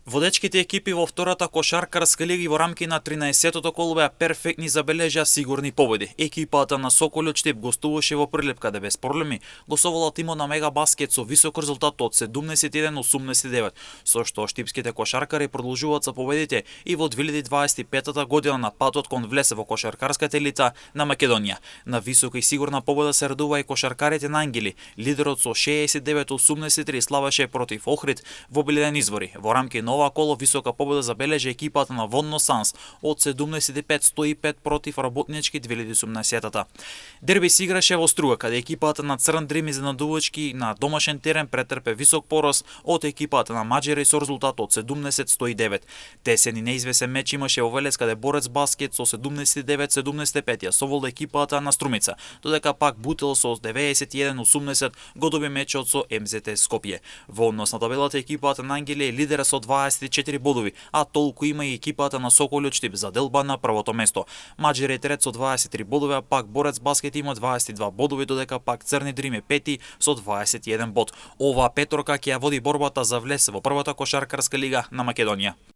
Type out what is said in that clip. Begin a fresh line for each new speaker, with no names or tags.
Водечките екипи во втората кошаркарска лига во рамки на 13-тото коло беа перфектни, забележа сигурни победи. Екипата на Соколјот Штип гостуваше во Прилеп, каде без проблеми го совола тимот на Мега Баскет со висок резултат од 71-89, со што штипските кошаркари продолжуваат со победите и во 2025 година на патот кон влез во кошаркарската елита на Македонија. На висока и сигурна победа се радува и кошаркарите на Ангели. Лидерот со 69-83 славеше против Охрид во Белиден извори. Во рамки на ова коло висока победа забележа екипата на Водно Санс од 75-105 против Работнички 2018-та. Дерби се играше во Струга, каде екипата на Црн Дрим изненадувачки на домашен терен претрпе висок пораз од екипата на Маџари со резултат од 70-109. Тесен и неизвесен меч имаше во Велес, каде Борец Баскет со 79-75 ја соволда екипата на Струмица, додека пак Бутел со 91-80 го доби мечот со МЗТ Скопје. Во однос на табелата екипата на Ангелија е лидера со 24 бодови, а толку има и екипата на Соколјот Штип за делба на првото место. Маџари е трет со 23 бодови, а пак Борец Баскет има 22 бодови, додека пак Црни Дрим е пети со 21 бод. Оваа петорка ќе ја води борбата за влез во првата кошаркарска лига на Македонија.